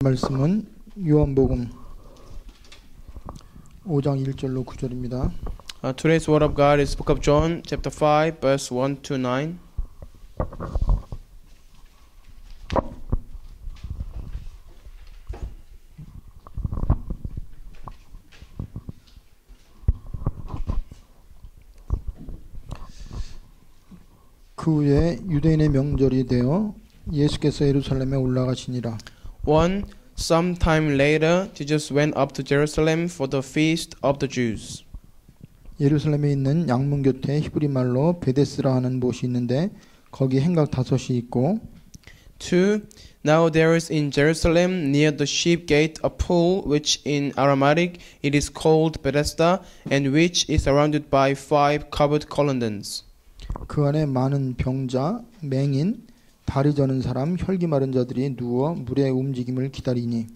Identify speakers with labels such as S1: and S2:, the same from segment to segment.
S1: 말씀은 요한복음 5장 1절로 9절입니다.
S2: Today's word of God is Book of John, chapter 5, verse 1 to 9.
S1: 그 후에 유대인의 명절이 되어 예수께서 예루살렘에 올라가시니라.
S2: Sometime later, Jesus went up to Jerusalem for the feast of the Jews.
S1: 예루살렘에 있는 양문 곁에 히브리 말로 베데스라 하는 곳이 있는데 거기 행각 5이 있고
S2: 2. Now there is in Jerusalem near the sheep gate a pool which in Aramaic it is called Bethesda and which is surrounded by 5 covered colonnades.
S1: 그 안에 많은 병자, 맹인, 다리 저는 사람, 혈기 마른 자들이 누워 물의 움직임을 기다리니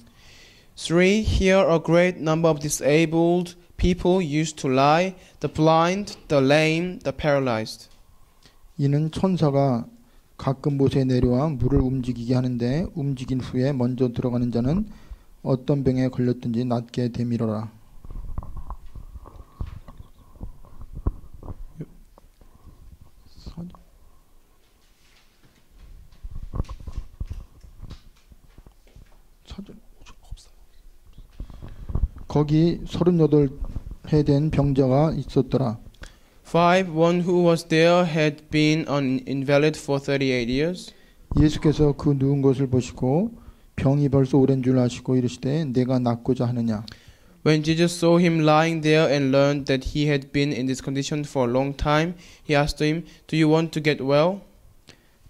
S2: 3. Here a great number of disabled people used to lie, the blind, the lame, the paralyzed.
S1: 이는 천사가 가끔 못에 내려와 물을 움직이게 하는데 움직인 후에 먼저 들어가는 자는 어떤 병에 걸렸든지 낫게 되밀어라. 거기 38해 된 병자가 있었더라.
S2: 5. One who was there had been an invalid for 38 years.
S1: 예수께서 그 누운 것을 보시고 병이 벌써 오랜 줄 아시고 이르시되 내가 낫고자 하느냐.
S2: When Jesus saw him lying there and learned that he had been in this condition for a long time, he asked him, "Do you want to get well?"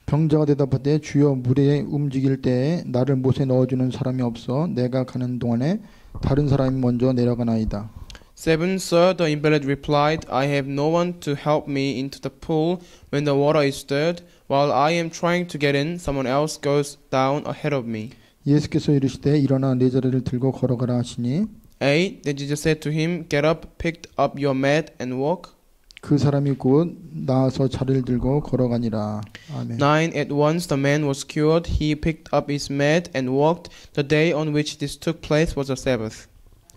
S1: 병자가 대답하되 주여 물에 움직일 때에 나를 못에 넣어주는 사람이 없어 내가 가는 동안에 다른 사람이 먼저 내려가나이다.
S2: 7. Sir, the invalid replied, I have no one to help me into the pool when the water is stirred. While I am trying to get in, someone else goes down ahead of me.
S1: 예수께서 이르시되 일어나 네 자리를 들고 걸어가라 하시니
S2: 8. Then Jesus said to him, Get up, pick up your mat and walk.
S1: 그 사람이 곧 나아서 자리를 들고 걸어가니라. 아멘.
S2: 9. At once the man was cured. He picked up his mat and walked. The day on which this took place was a Sabbath.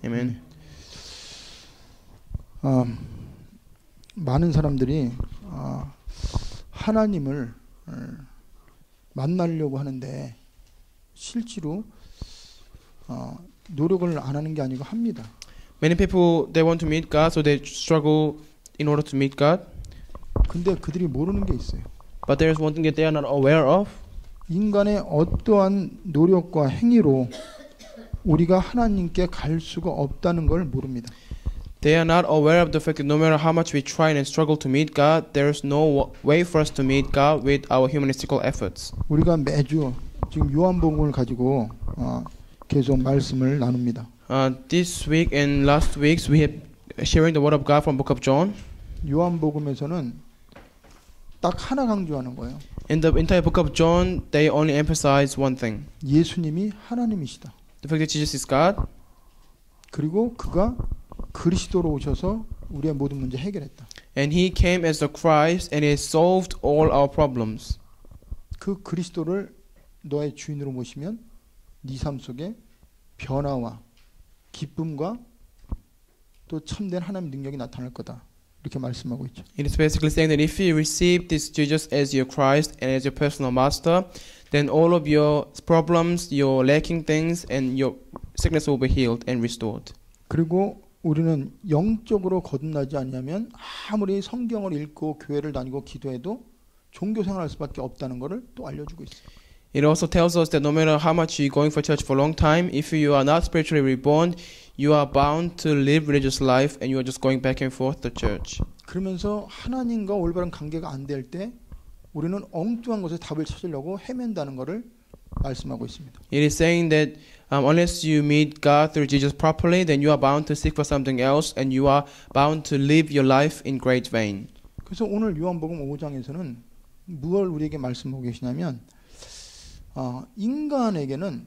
S2: Amen.
S1: 많은 사람들이 하나님을 만나려고 하는데 실제로 노력을 안 하는 게 아니고 합니다.
S2: Many people, they want to meet God, so they struggle in order to meet God.
S1: 근데 그들이 모르는 게 있어요.
S2: But there is one thing that they are not aware of.
S1: 인간의 어떠한 노력과 행위로 우리가 하나님께 갈 수가 없다는 걸 모릅니다.
S2: They are not aware of the fact that no matter how much we try and struggle to meet God, there is no way for us to meet God with our humanistical efforts.
S1: 우리가 매주 지금 요한복음을 가지고 계속 말씀을 나눕니다.
S2: This week and last weeks we have sharing the word of God from Book of John.
S1: 요한복음에서는 딱 하나 강조하는 거예요.
S2: In the entire Book of John, they only emphasize one thing:
S1: 예수님이 하나님이시다.
S2: the fact that Jesus is God.
S1: 그리고 그가 그리스도로 오셔서 우리의 모든 문제 해결했다.
S2: And He came as the Christ and He solved all our problems.
S1: 그 그리스도를 너의 주인으로 모시면 네 삶 속에 변화와 기쁨과 또 참된 하나님의 능력이 나타날 거다. 이렇게 말씀하고 있죠.
S2: It is basically saying that if you receive this Jesus as your Christ and as your personal master, then all of your problems, your lacking things, and your sickness will be healed and restored.
S1: 그리고 우리는 영적으로 거듭나지 않으면 아무리 성경을 읽고 교회를 다니고 기도해도 종교 생활할 수밖에 없다는 것을 또 알려주고 있어요.
S2: It also tells us that no matter how much you're going for church for a long time, if you are not spiritually reborn, you are bound to live religious life and you are just going back and forth to church.
S1: 그러면서 하나님과 올바른 관계가 안 될 때 우리는 엉뚱한 것에 답을 찾으려고 헤맨다는 것을 말씀하고 있습니다.
S2: It is saying that unless you meet God through Jesus properly, then you are bound to seek for something else and you are bound to live your life in great vain.
S1: 그래서 오늘 요한복음 5장에서는 무엇을 우리에게 말씀하고 계시냐면 인간에게는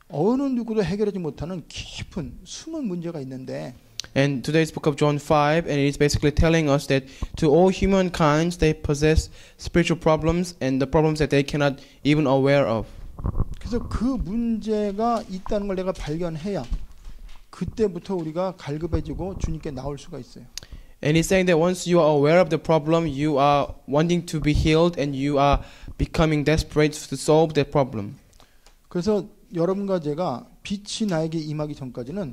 S1: 어느 누구도 해결하지 못하는 깊은 숨은 문제가 있는데
S2: And today's book of John 5, and it is basically telling us that to all humankind they possess spiritual problems and the problems that they cannot even aware of.
S1: 그래서 그 문제가 있다는 걸 내가 발견해야 그때부터 우리가 갈급해지고 주님께 나올 수가 있어요.
S2: And he's saying that once you are aware of the problem, you are wanting to be healed and you are becoming desperate to solve that problem.
S1: 그래서 여러분과 제가 빛이 나에게 임하기 전까지는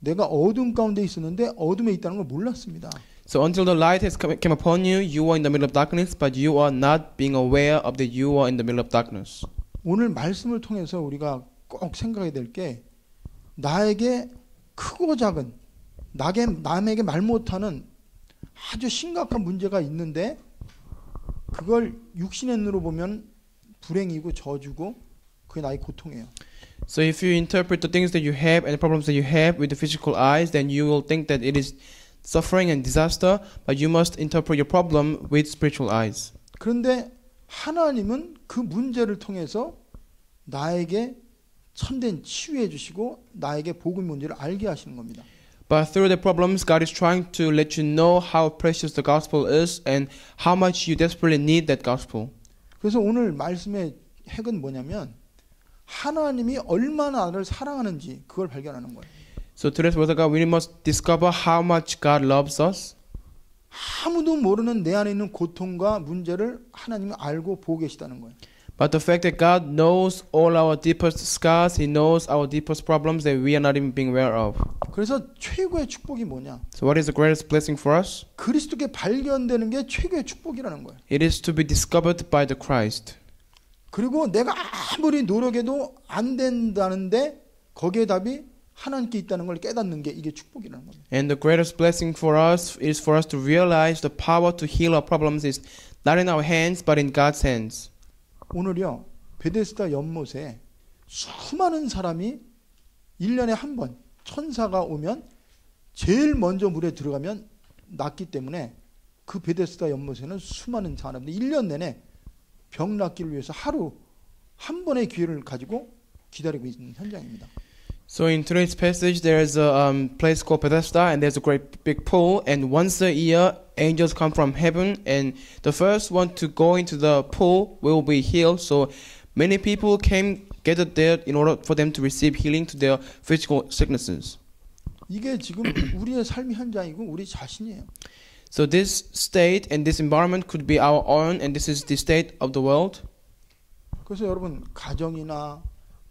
S1: 내가 어둠 가운데 있었는데 어둠에 있다는 걸 몰랐습니다.
S2: So until the light has came upon you, you are in the middle of darkness, but you are not being aware of that you are in the middle of darkness.
S1: 오늘 말씀을 통해서 우리가 꼭 생각해야 될 게 나에게 크고 작은 남에게 말 못하는 아주 심각한 문제가 있는데 그걸 육신의 눈으로 보면 불행이고 저주고 그게 나의 고통이에요.
S2: So if you interpret the things that you have and the problems that you have with the physical eyes, then you will think that it is suffering and disaster, but you must interpret your problem with spiritual eyes.
S1: 그런데 하나님은 그 문제를 통해서 나에게 참된 치유해 주시고 나에게 복음 문제를 알게 하시는 겁니다.
S2: But through the problems, God is trying to let you know how precious the gospel is and how much you desperately need that gospel.
S1: 그래서 오늘 말씀의 핵은 뭐냐면 하나님이 얼마나 나를 사랑하는지 그걸 발견하는 거예요.
S2: So today's word of God, we must discover how much God loves us.
S1: 아무도 모르는 내 안에 있는 고통과 문제를 하나님이 알고 보고 계시다는 거예요.
S2: But the fact that God knows all our deepest scars, He knows our deepest problems that we are not even being aware of.
S1: 그래서 최고의 축복이 뭐냐?
S2: So what is the greatest blessing for us?
S1: 그리스도께 발견되는 게 최고의 축복이라는 거예요.
S2: It is to be discovered by the Christ.
S1: 그리고 내가 아무리 노력해도 안 된다는데 거기에 답이 하나님께 있다는 걸 깨닫는 게 이게 축복이라는 겁니다.
S2: And the greatest blessing for us is for us to realize the power to heal our problems is not in our hands but in God's hands.
S1: 오늘요 베데스다 연못에 수많은 사람이 1년에 한 번 천사가 오면 제일 먼저 물에 들어가면 낫기 때문에 그 베데스다 연못에는 수많은 사람들이 1년 내내 병 낫기를 위해서 하루 한 번의 기회를 가지고 기다리고 있는 현장입니다.
S2: So in today's passage there is a place called Bethesda and there's a great big pool and once a year angels come from heaven and the first one to go into the pool will be healed. So many people came gathered there in order for them to receive healing to their physical sicknesses.
S1: 이게 지금 우리의 삶의 현장이고 우리 자신이에요.
S2: So this state and this environment could be our own and this is the state of the world.
S1: 그래서 여러분 가정이나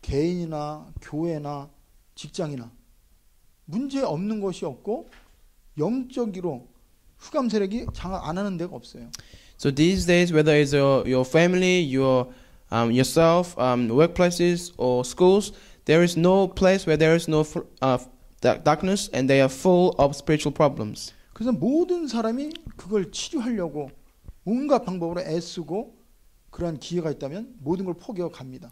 S1: 개인이나 교회나 직장이나 문제 없는 것이 없고 영적으로 흑암 세력이 장악 안 하는 데가 없어요.
S2: So these days, whether it's your family, yourself, workplaces or schools, there is no place where there is no darkness and they are full of spiritual problems.
S1: 그래서 모든 사람이 그걸 치료하려고 온갖 방법으로 애쓰고 그러한 기회가 있다면 모든 걸 포기하고 갑니다.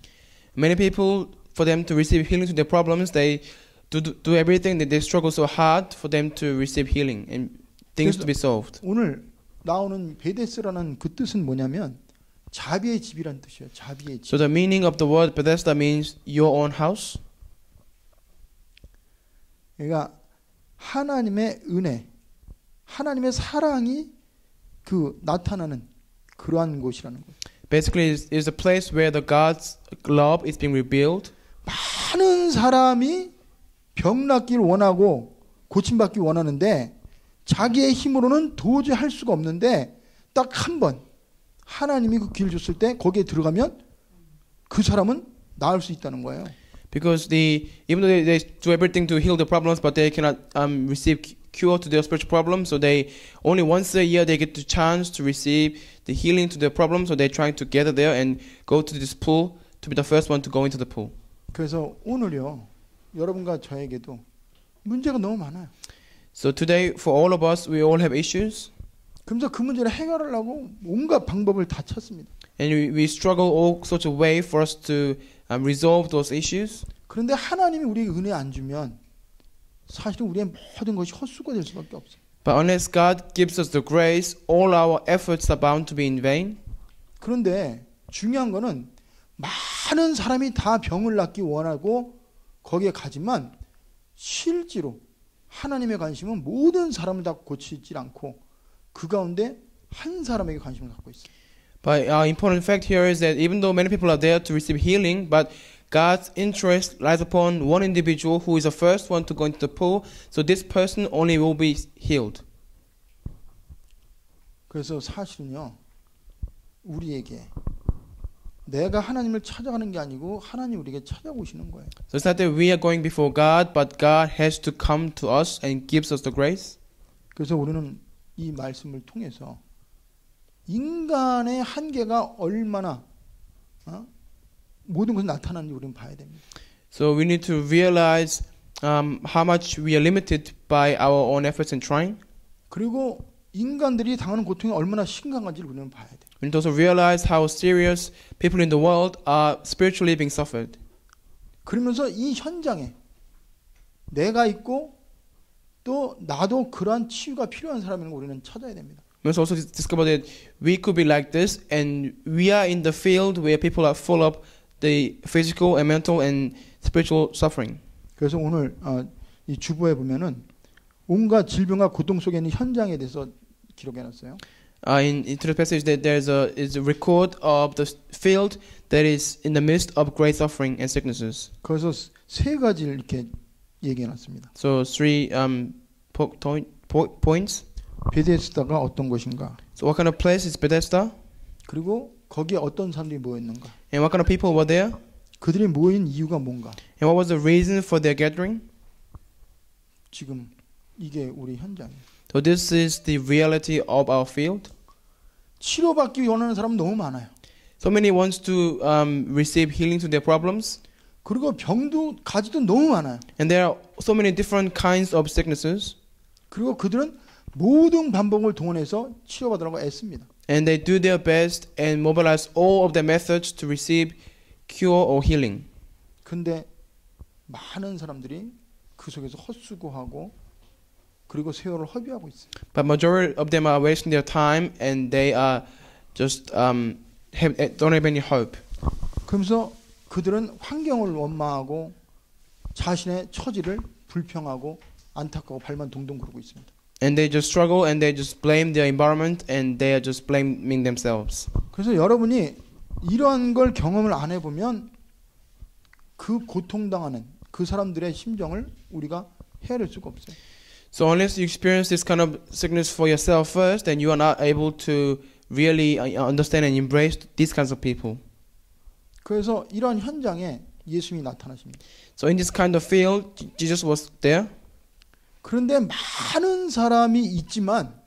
S2: Many people, for them to receive healing to their problems, they do everything that they struggle so hard for them to receive healing and things to be solved.
S1: 오늘 나오는 베데스라는 그 뜻은 뭐냐면 자비의 집이란 뜻이에요. 자비의 집.
S2: So the meaning of the word Bethesda means your own house.
S1: 그러니까 하나님의 은혜, 하나님의 사랑이 그 나타나는 그러한 곳이라는 거예요.
S2: Basically, it's a place where the God's love is being revealed.
S1: 많은 사람이 병 낫기를 원하고 고침받기 원하는데 자기의 힘으로는 도저히 할 수가 없는데 딱 한 번 하나님이 그 기회를 줬을 때 거기에 들어가면 그 사람은 나을 수 있다는 거예요.
S2: Because even though they do everything to heal the problems, but they cannot receive cure to their spiritual problems, so they only once a year they get the chance to receive the healing to their problems. So they're trying to gather there and go to this pool to be the first one to go into the pool.
S1: 그래서 오늘요 여러분과 저에게도 문제가 너무 많아요.
S2: So today, for all of us, we all have issues,
S1: 그래서 그 문제를 해결하려고 온갖 방법을 다 찾습니다.
S2: and we struggle all sorts of ways for us to resolve those issues.
S1: 그런데 하나님이 우리에게 은혜 안 주면 사실은 우리의 모든 것이 헛수고 될 수밖에 없어요.
S2: But unless God gives us the grace, all our efforts are bound to be in vain.
S1: 그런데 중요한 거는 많은 사람이 다 병을 낫기 원하고 거기에 가지만 실제로 하나님의 관심은 모든 사람을 다 고치지 않고 그 가운데 한 사람에게 관심을 갖고 있어요.
S2: But important fact here is that even though many people are there to receive healing, but God's interest lies upon one individual who is the first one to go into the pool. So this person only will be healed.
S1: 그래서 사실은요, 우리에게 내가 하나님을 찾아가는 게 아니고 하나님 우리에게 찾아오시는 거예요.
S2: So it's not that we are going before God, but God has to come to us and gives us the grace.
S1: 그래서 우리는 이 말씀을 통해서 인간의 한계가 얼마나 모든 것이 나타나는지 우리는 봐야 됩니다.
S2: So we need to realize how much we are limited by our own efforts and trying.
S1: 그리고 인간들이 당하는 고통이 얼마나 심각한지를 우리는 봐야 돼요.
S2: We need to also realize how serious people in the world are spiritually being suffered.
S1: 그러면서 이 현장에 내가 있고 또 나도 그러한 치유가 필요한 사람인 걸 우리는 찾아야 됩니다.
S2: We must also discover that we could be like this, and we are in the field where people are full of the physical and mental and spiritual suffering.
S1: 그래서 오늘 이 주보에 보면은 온갖 질병과 고통 속에 있는 현장에 대해서 기록해놨어요.
S2: Into the passage that is a record of the field that is in the midst of great suffering and sicknesses.
S1: 그래서 세 가지를 이렇게 얘기해놨습니다.
S2: So three points.
S1: 베데스다가 어떤 것인가?
S2: So what kind of place is Bethesda?
S1: 그리고 거기에 어떤 사람들이 모였는가?
S2: And what kind of people were there?
S1: 그들이 모인 이유가 뭔가?
S2: And what was the reason for their gathering?
S1: 지금 이게 우리 현장이에요.
S2: So this is the reality of our field.
S1: 치료받기 원하는 사람은 너무 많아요.
S2: So many wants to receive healing to their problems.
S1: 그리고 병도 가지도 너무 많아요.
S2: And there are so many different kinds of sicknesses.
S1: 그리고 그들은 모든 방법을 동원해서 치료받으려고 애씁니다.
S2: And they do their best and mobilize all of their methods to receive cure or healing.
S1: 근데 많은 사람들이 그 속에서 헛수고하고 그리고 세월을 허비하고 있어요.
S2: But majority of them are wasting their time and they are just don't have any hope.
S1: 그러면서 그들은 환경을 원망하고 자신의 처지를 불평하고 안타까워 발만 동동 구르고 있습니다.
S2: And they just struggle and they just blame their environment and they are just blaming themselves.
S1: 그래서 여러분이 이러한 걸 경험을 안 해보면 그 고통당하는 그 사람들의 심정을 우리가 헤아릴 수가 없어요.
S2: So unless you experience this kind of sickness for yourself first, then you are not able to really understand and embrace these kinds of people.
S1: 그래서 이러한 현장에 예수님이 나타나십니다.
S2: So in this kind of field, Jesus was there.
S1: 그런데 많은 사람이 있지만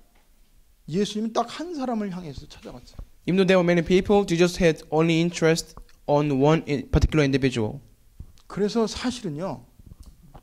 S1: 예수님은 딱 한 사람을 향해서 찾아갔어요.
S2: Even though there were many people, Jesus had only interest on one particular individual.
S1: 그래서 사실은요,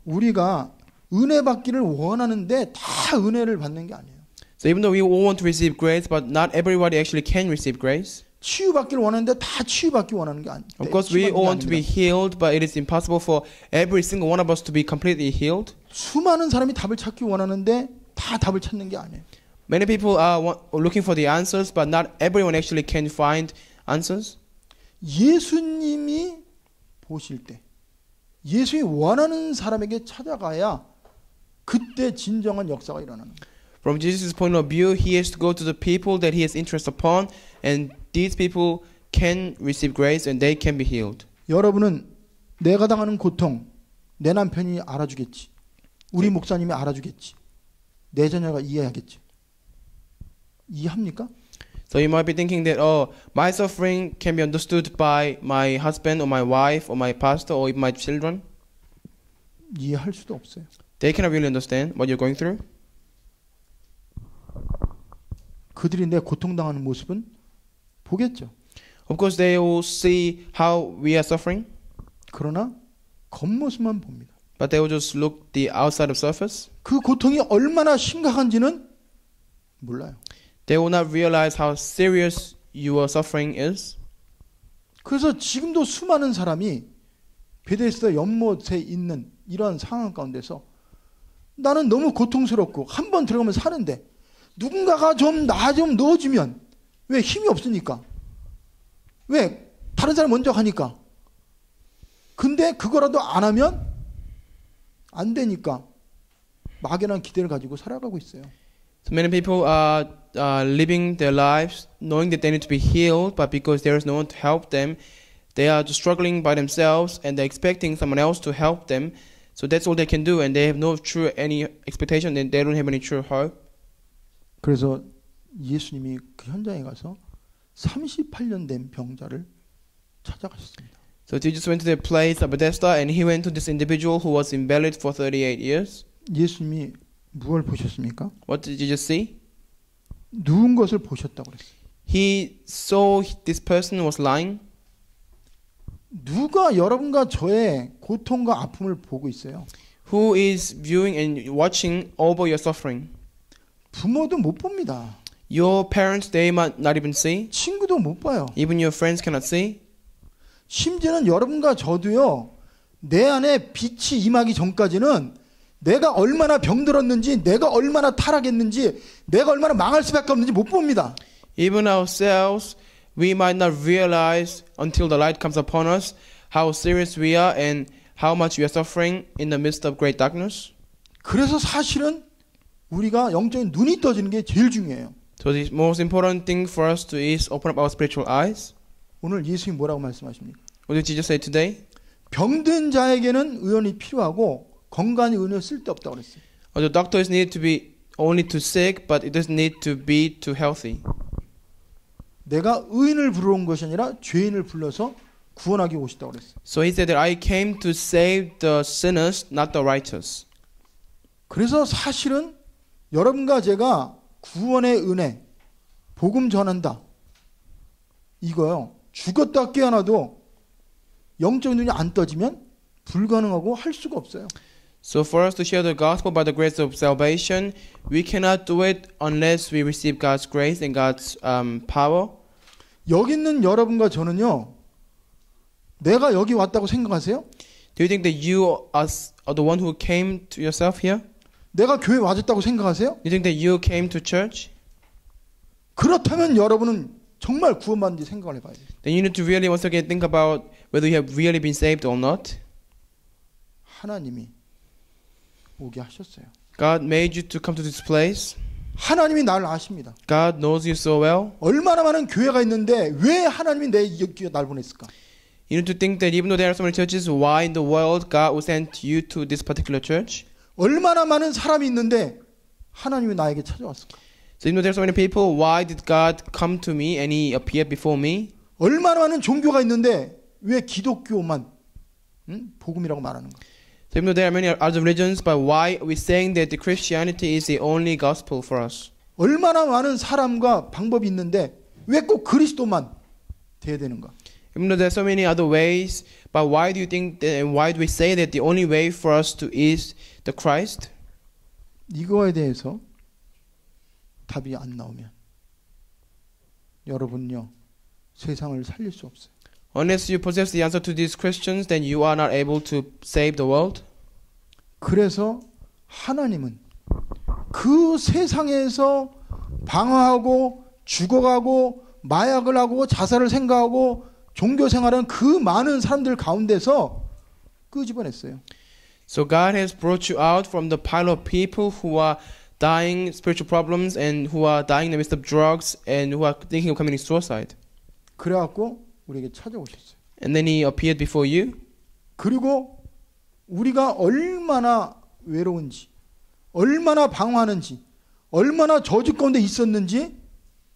S1: 우리가 은혜 받기를 원하는데 다 은혜를 받는 게 아니에요.
S2: So even though we all want to receive grace, but not everybody actually can receive grace.
S1: 치유받기를 원하는데 다 치유받기 원하는 게 아니에요.
S2: Of course, we all want to be healed, but it is impossible for every single one of us to be completely healed.
S1: 수많은 사람이 답을 찾기 원하는데 다 답을 찾는 게 아니에요.
S2: Many people are looking for the answers, but not everyone actually can find answers.
S1: 예수님이 보실 때, 예수님이 원하는 사람에게 찾아가야 그때 진정한 역사가 일어나는 거예요.
S2: From Jesus' point of view, he has to go to the people that he has interest upon, and these people can receive grace and they can be healed.
S1: 여러분은 내가 당하는 고통, 내 남편이 알아주겠지. 우리 목사님이 알아주겠지. 내 자녀가 이해하겠지. 이해합니까?
S2: So you might be thinking that, oh, my suffering can be understood by my husband or my wife or my pastor or even my children.
S1: 이해할 수도 없어요.
S2: They cannot really understand what you're going through.
S1: 그들이 내 고통당하는 모습은 보겠죠.
S2: Of course, they will see how we are suffering,
S1: 그러나 겉모습만 봅니다.
S2: but they will just look the outside of surface.
S1: 그 고통이 얼마나 심각한지는 몰라요.
S2: They will not realize how serious your suffering is.
S1: 그래서 지금도 수많은 사람이 베데스다 연못에 있는 이러한 상황 가운데서 나는 너무 고통스럽고 한 번 들어가면 사는데 누군가가 좀 나 좀 넣어주면 왜 힘이 없으니까 왜 다른 사람 먼저 가니까 근데 그거라도 안 하면 안 되니까 막연한 기대를 가지고 살아가고 있어요.
S2: So many people are living their lives knowing that they need to be healed, but because there is no one to help them, they are just struggling by themselves and they're expecting someone else to help them. So that's all they can do, and they have no true any expectation, and they don't have any true hope.
S1: 그래서 예수님이 그 현장에 가서 38년 된 병자를 찾아가셨습니다.
S2: So Jesus went to the place of Bethesda, and he went to this individual who was invalid for 38 years.
S1: 예수님이 무엇을 보셨습니까?
S2: What did Jesus see?
S1: 누운 것을 보셨다고 그랬어요.
S2: He saw this person was lying.
S1: 누가 여러분과 저의 고통과 아픔을 보고 있어요?
S2: Who is viewing and watching over your suffering?
S1: 부모도 못 봅니다.
S2: Your parents, they might not even see.
S1: 친구도 못 봐요.
S2: Even your friends cannot see.
S1: 심지어는 여러분과 저도요, 내 안에 빛이 임하기 전까지는 내가 얼마나 병들었는지, 내가 얼마나 타락했는지, 내가 얼마나 망할 수밖에 없는지 못 봅니다.
S2: Even ourselves, we might not realize until the light comes upon us how serious we are and how much we are suffering in the midst of great darkness.
S1: 그래서 사실은 우리가 영적인 눈이 떠지는 게 제일 중요해요.
S2: So the most important thing for us to is open up our spiritual eyes.
S1: 오늘 예수님이 뭐라고 말씀하십니까?
S2: What did Jesus say today?
S1: 병든 자에게는 의원이 필요하고 건강한 의원은 쓸데없다고 그랬어요.
S2: The doctors need to be only to sick, but it doesn't need to be to healthy.
S1: 내가 의인을 부르러 온 것이 아니라 죄인을 불러서 구원하기 오셨다고 그랬어요.
S2: So he said that I came to save the sinners, not the righteous.
S1: 그래서 사실은 여러분과 제가 구원의 은혜, 복음 전한다. 이거요. 죽었다 깨어나도 영적 눈이 안 떠지면 불가능하고 할 수가 없어요.
S2: So for us to share the gospel by the grace of salvation, we cannot do it unless we receive God's grace and God's power.
S1: 여기 있는 여러분과 저는요. 내가 여기 왔다고 생각하세요?
S2: Do you think that you are the one who came to yourself here?
S1: 내가 교회 와줬다고 생각하세요?
S2: Do you think that you came to church?
S1: 그렇다면 여러분은 정말 구원받는지 생각을 해봐야 돼요.
S2: Then you need to really once again think about whether you have really been saved or not.
S1: 하나님이 오게 하셨어요.
S2: God made you to come to this place.
S1: 하나님이 나를 아십니다.
S2: God knows you so well.
S1: 얼마나 많은 교회가 있는데 왜 하나님이 날 보냈을까?
S2: You need to think that even though there are so many churches, why in the world God would send you to this particular church?
S1: 얼마나 많은 사람이 있는데 하나님이 나에게 찾아왔을까?
S2: So even though there are so many people, why did God come to me and He appeared before me?
S1: 얼마나 많은 종교가 있는데 왜 기독교만 복음이라고 말하는가?
S2: So even though there are many other religions, but why are we saying that the Christianity is the only gospel for us?
S1: 얼마나 많은 사람과 방법이 있는데 왜 꼭 그리스도만 돼야 되는가?
S2: Even though there are so many other ways, but why do you think that, and why do we say that the only way for us to is the Christ?
S1: 이거에 대해서 답이 안 나오면 여러분요 세상을 살릴 수 없어요.
S2: Unless you possess the answer to these questions, then you are not able to save the world.
S1: 그래서 하나님은 그 세상에서 방황하고 죽어가고 마약을 하고 자살을 생각하고 종교 생활은 그 많은 사람들 가운데서 끄집어냈어요.
S2: So God has brought you out from the pile of people who are dying spiritual problems and who are dying in the midst of drugs and who are thinking of committing suicide.
S1: 그래갖고 우리에게 찾아오셨어요.
S2: And then He appeared before you.
S1: 그리고 우리가 얼마나 외로운지, 얼마나 방황하는지, 얼마나 저주 가운데 있었는지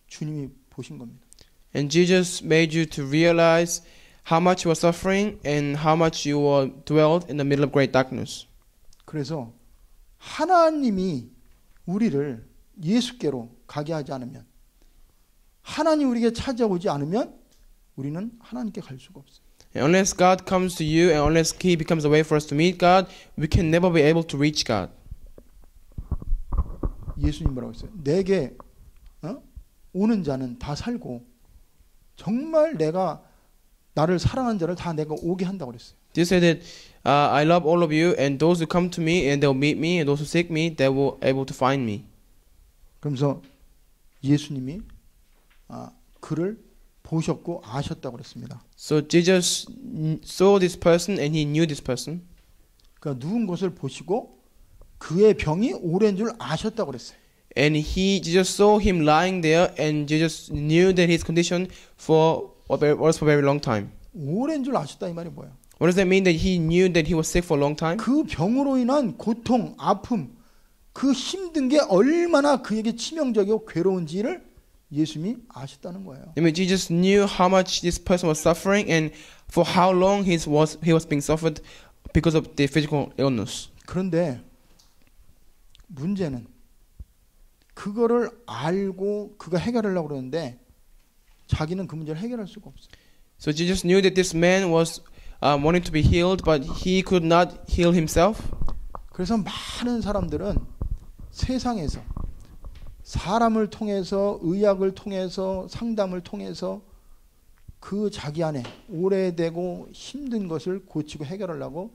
S1: 주님이 보신 겁니다.
S2: And Jesus made you to realize how much you were suffering and how much you were dwelled in the middle of great darkness.
S1: 그래서 하나님이 우리를 예수께로 가게 하지 않으면, 하나님 우리에게 찾아오지 않으면 우리는 하나님께 갈 수가 없어요.
S2: And unless God comes to you and unless He becomes a way for us to meet God, we can never be able to reach God.
S1: 예수님 뭐라고 했어요? 내게 오는 자는 다 살고 정말 내가 나를 사랑하는 자를 다 내가 오게 한다고 그랬어요.
S2: Jesus said that I love all of you, and those who come to me and they'll meet me, and those who seek me, they will able to find me.
S1: 그러면서 예수님이 그를 보셨고 아셨다고 그랬습니다.
S2: So Jesus saw this person and He knew this person.
S1: 그러니까 누운 것을 보시고 그의 병이 오랜 줄 아셨다고 그랬어요.
S2: And Jesus saw him lying there, and Jesus knew that his condition was for a very long time.
S1: 오랜 줄 아셨다 이 말이 뭐예요?
S2: What does that mean that he knew that he was sick for a long time?
S1: 그 병으로 인한 고통, 아픔, 그 힘든 게 얼마나 그에게 치명적이고 괴로운지를 예수님이 아셨다는 거예요.
S2: I mean, Jesus knew how much this person was suffering and for how long he was being suffered because of the physical illness.
S1: 그런데 문제는 그거를 알고 그가 해결하려고 그러는데 자기는 그 문제를 해결할 수가 없어요.
S2: So Jesus knew that this man was wanting to be healed, but he could not heal himself.
S1: 그래서 많은 사람들은 세상에서 사람을 통해서 의학을 통해서 상담을 통해서 그 자기 안에 오래되고 힘든 것을 고치고 해결하려고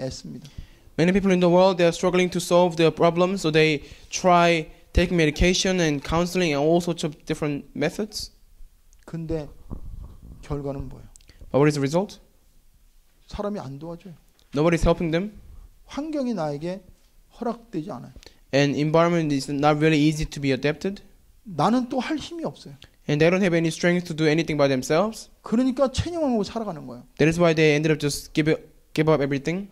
S1: 애씁니다.
S2: Many people in the world, they are struggling to solve their problems, so they try taking medication and counseling and all sorts of different methods.
S1: 근데 결과는 뭐예요?
S2: But what is the result?
S1: 사람이 안 도와줘요.
S2: Nobody's helping them,
S1: 환경이 나에게 허락되지 않아요.
S2: and environment is not really easy to be adapted,
S1: 나는 또 할 힘이 없어요.
S2: and they don't have any strength to do anything by themselves.
S1: 그러니까 체념하고 살아가는 거예요.
S2: That is why they ended up just give up everything.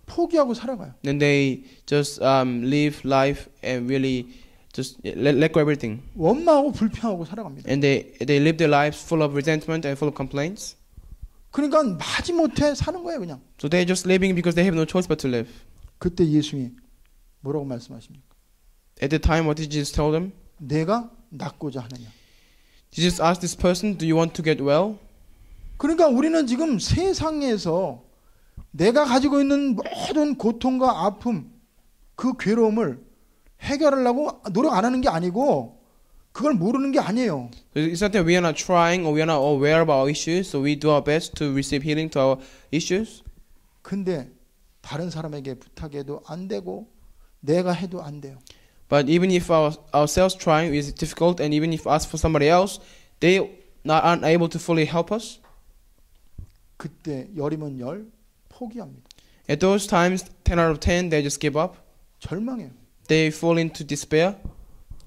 S1: 포기하고 살아가요.
S2: Then they just live life and really just let go everything.
S1: 원망하고 불평하고 살아갑니다.
S2: And they live their lives full of resentment and full of complaints.
S1: 그러니까 마지못해 사는 거예요, 그냥.
S2: So they're just living because they have no choice but to live.
S1: 그때 예수님이 뭐라고 말씀하십니까?
S2: At the time, what did Jesus tell them?
S1: 내가 낫고자 하느냐.
S2: Jesus asked this person, do you want to get well?
S1: 그러니까 우리는 지금 세상에서 내가 가지고 있는 모든 고통과 아픔, 그 괴로움을 해결하려고 노력 안 하는 게 아니고 그걸 모르는 게 아니에요.
S2: It's not that we are not trying or we are not aware of our issues, so we do our best to receive healing to our issues.
S1: 근데 다른 사람에게 부탁해도 안 되고 내가 해도 안 돼요.
S2: But even if ourselves trying is difficult, and even if ask for somebody else, they aren't able to fully help us.
S1: 그때 열이면 열 포기합니다.
S2: At those times, 10 out of 10, they just give up.
S1: 절망해요.
S2: They fall into despair.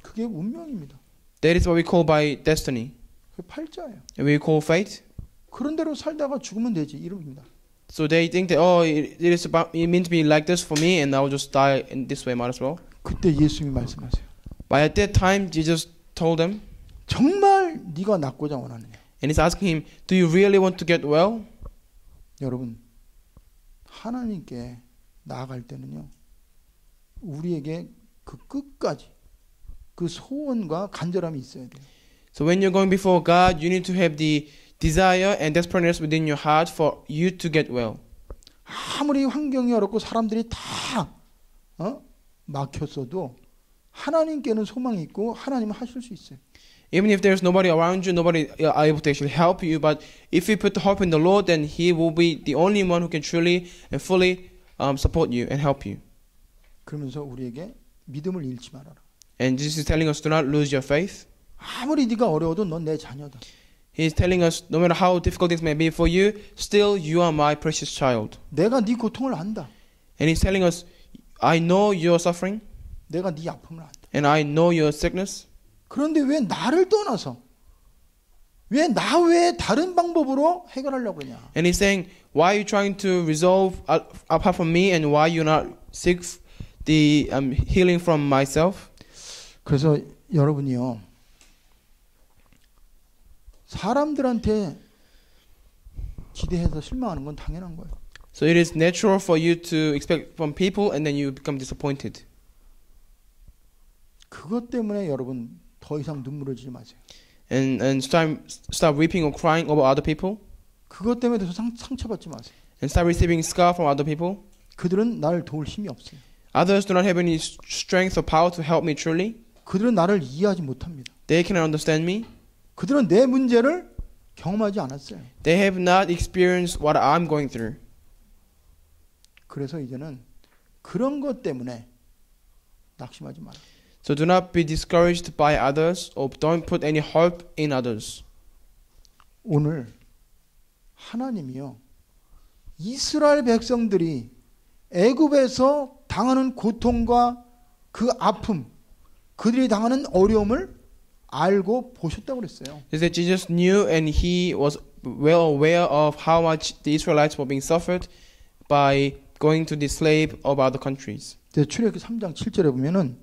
S1: 그게 운명입니다.
S2: That is what we call by destiny.
S1: 그게 팔자예요.
S2: And we call fate.
S1: 그런 대로 살다가 죽으면 되지 이럽니다.
S2: So they think that it meant to be like this for me, and I'll just die in this way, might as well.
S1: 그때 예수님이 말씀하세요.
S2: But at that time, Jesus told them,
S1: 정말 네가 낫고자 원하느냐?
S2: and he's asking him, do you really want to get well?
S1: 여러분, 하나님께 나아갈 때는요, 우리에게 그 끝까지 그 소원과 간절함이 있어야 돼요.
S2: So when you're going before God, you need to have the desire and desperateness within your heart for you to get well.
S1: 아무리 환경이 어렵고 사람들이 다 막혔어도 하나님께는 소망이 있고 하나님은 하실 수 있어요.
S2: Even if there's nobody around you, nobody are able to actually help you, but if you put the hope in the Lord, then He will be the only one who can truly and fully support you and help you.
S1: 그러면서 우리에게 믿음을 잃지 말아라.
S2: And Jesus is telling us, do not lose your faith.
S1: 아무리 네가 어려워도 넌 내 자녀다.
S2: He is telling us, no matter how difficult things may be for you, still you are my precious child.
S1: 내가 네 고통을 안다.
S2: And He's telling us, I know your suffering,
S1: 내가 네 아픔을 안다.
S2: and I know your sickness.
S1: 그런데 왜 나를 떠나서 왜 나 외에 다른 방법으로 해결하려고 그러냐?
S2: And He's saying, why are you trying to resolve apart from me, and why you not seek the healing from myself?
S1: 그래서 여러분이요, 사람들한테 기대해서 실망하는 건 당연한 거예요.
S2: So it is natural for you to expect from people, and then you become disappointed.
S1: 그것 때문에 여러분 더 이상 눈물 흘리지 마세요.
S2: And start weeping or crying over other people,
S1: 그것 때문에 더 상처받지 마세요.
S2: and start receiving scar from other people.
S1: 그들은 나를 도울 힘이 없어요.
S2: Others do not have any strength or power to help me truly.
S1: 그들은 나를 이해하지 못합니다.
S2: They cannot understand me.
S1: 그들은 내 문제를 경험하지 않았어요.
S2: They have not experienced what I'm going through.
S1: 그래서 이제는 그런 것 때문에 낙심하지 마라.
S2: So do not be discouraged by others, or don't put any hope in others.
S1: 오늘 하나님이요, 이스라엘 백성들이 애굽에서 당하는 고통과 그 아픔, 그들이 당하는 어려움을 알고 보셨다고 그랬어요.
S2: Is that Jesus knew and he was well aware of how much the Israelites were being suffered by going to the slave of other countries.
S1: 출애굽기 3장 7절에 보면은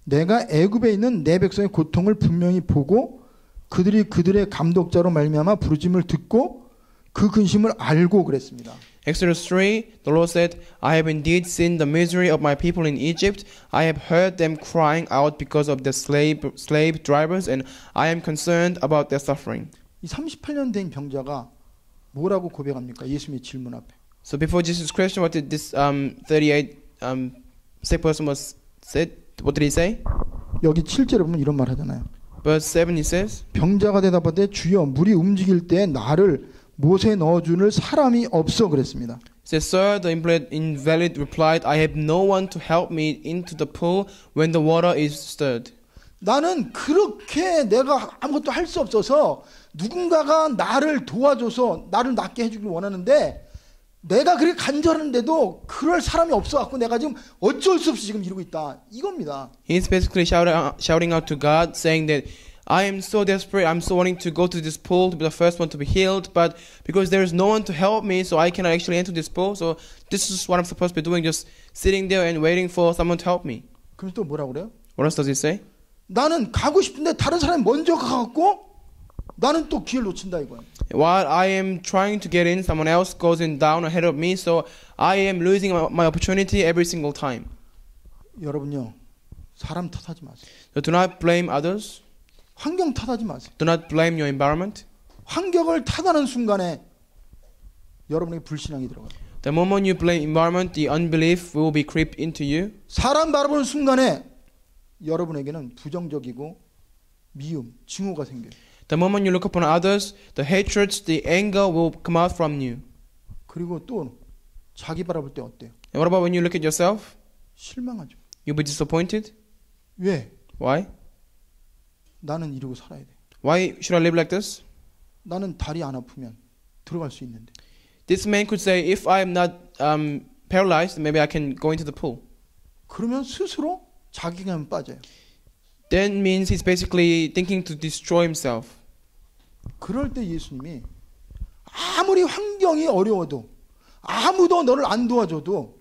S1: 내가 애굽에 있는 내 백성의 고통을 분명히 보고 그들이 그들의 감독자로 말미암아 부르짐을 듣고 그 근심을 알고 그랬습니다.
S2: Exodus 3, the Lord said, I have indeed seen the misery of my people in Egypt. I have heard them crying out because of the slave drivers, and I am concerned about their suffering.
S1: 이 38년 된 병자가 뭐라고 고백합니까? 예수님의 질문 앞에.
S2: So before Jesus' question, what did this 38 sick person was said? What did he say?
S1: 여기 7절에 보면 이런 말 하잖아요.
S2: Verse 7, he says,
S1: 병자가 대답하되 주여 물이 움직일 때 나를 못에 넣어주는 사람이 없어 그랬습니다.
S2: He says, Sir, the invalid replied, I have no one to help me into the pool when the water is stirred.
S1: 나는 그렇게 내가 아무것도 할 수 없어서 누군가가 나를 도와줘서 나를 낫게 해주길 원하는데 내가 그렇게 간절한데도 그럴 사람이 없어갖고 내가 지금 어쩔 수 없이 지금 이러고 있다. 이겁니다.
S2: He's basically shouting out to God, saying that I am so desperate, I'm so wanting to go to this pool to be the first one to be healed, but because there is no one to help me, so I cannot actually enter this pool, so this is what I'm supposed to be doing, just sitting there and waiting for someone to help me.
S1: 그럼 또 뭐라고 그래요?
S2: What else does he say?
S1: 나는 가고 싶은데 다른 사람이 먼저 가갖고 나는 또 기회를 놓친다 이거예요.
S2: While I am trying to get in, someone else goes in down ahead of me, so I am losing my opportunity every single time.
S1: 여러분요, 사람 탓하지 마세요.
S2: So do not blame others.
S1: 환경 탓하지 마세요.
S2: Do not blame your environment.
S1: 환경을 탓하는 순간에 여러분에게 불신앙이 들어가요.
S2: The moment you blame environment, the unbelief will be creep into you.
S1: 사람 바라보는 순간에 여러분에게는 부정적이고 미움, 증오가 생겨요.
S2: The moment you look upon others, the hatred, the anger will come out from you.
S1: 그리고 또 자기 바라볼 때 어때요?
S2: And what about when you look at yourself?
S1: 실망하죠.
S2: You'll be disappointed.
S1: 왜?
S2: Why?
S1: 나는 이러고 살아야 돼.
S2: Why should I live like this?
S1: 나는 다리 안 아프면 들어갈 수 있는데.
S2: This man could say, if I am not paralyzed, maybe I can go into the pool.
S1: 그러면 스스로 자기감 빠져요.
S2: That means he's basically thinking to destroy himself.
S1: 그럴 때 예수님이 아무리 환경이 어려워도 아무도 너를 안 도와줘도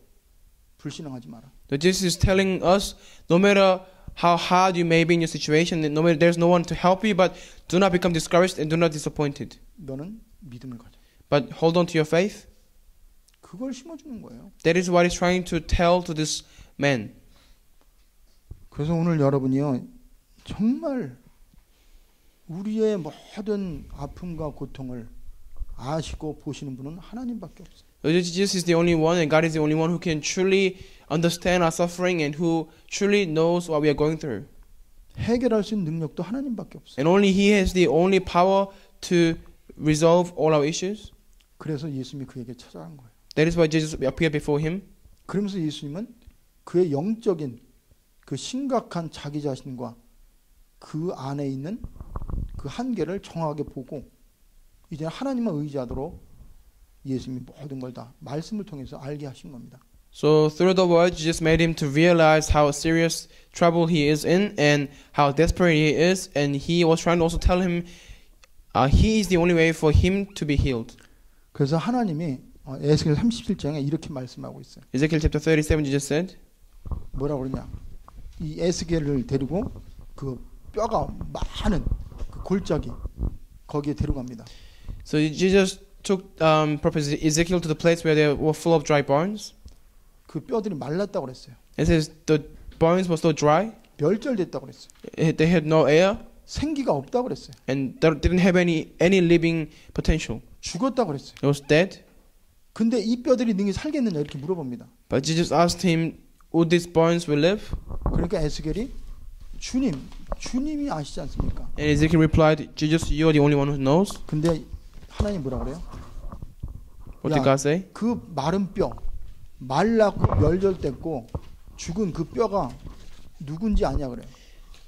S1: 불신앙하지 마라.
S2: So Jesus is telling us, no matter how hard you may be in your situation, no matter there's no one to help you, but do not become discouraged and do not disappointed.
S1: 너는 믿음을 가져.
S2: But hold on to your faith.
S1: 그걸 심어주는 거예요.
S2: That is what he's trying to tell to this man.
S1: 그래서 오늘 여러분이요, 정말 우리의 모든 아픔과 고통을 아시고 보시는 분은 하나님밖에 없어요.
S2: Jesus is the only one, and God is the only one who can truly understand our suffering and who truly knows what we are going through.
S1: 해결할 수 있는 능력도 하나님밖에 없어요.
S2: And only He has the only power to resolve all our issues.
S1: 그래서 예수님이 그에게 찾아간 거예요.
S2: That is why Jesus appeared before him.
S1: 그러면서 예수님은 그의 영적인 그 심각한 자기 자신과 그 안에 있는 그 한계를 정확하게 보고 이제 하나님만 의지하도록 예수님이 모든 걸 다 말씀을 통해서 알게 하신 겁니다.
S2: So through the word, Jesus made him to realize how serious trouble he is in and how desperate he is, and he was trying to also tell him he is the only way for him to be healed.
S1: 그래서 하나님이 에스겔 37장에 이렇게 말씀하고 있어요.
S2: Ezekiel chapter 37, Jesus said,
S1: 뭐라고 그러냐? 이 에스겔을 데리고 그 뼈가 많은 그 골짜기 거기에 데려갑니다.
S2: So Jesus took Prophet Ezekiel to the place where they were full of dry bones.
S1: 그 뼈들이 말랐다고 그랬어요.
S2: It says the bones were so dry.
S1: 멸절됐다고 그랬어요.
S2: They had no air
S1: 생기가 없다고 그랬어요.
S2: and they didn't have any living potential.
S1: 죽었다고 그랬어요.
S2: It was dead.
S1: 근데 이 뼈들이 능히 살겠느냐 이렇게 물어봅니다.
S2: But Jesus asked him, would these bones will live?
S1: 그러니까 에스겔이 주님이 아시지 않습니까?
S2: And Ezekiel replied, Jesus, you are the only one who knows.
S1: 근데 하나님 뭐라 그래요?
S2: What did God say?
S1: 그 마른 뼈, 말랐고 멸절됐고 죽은 그 뼈가 누군지 아냐 그래요.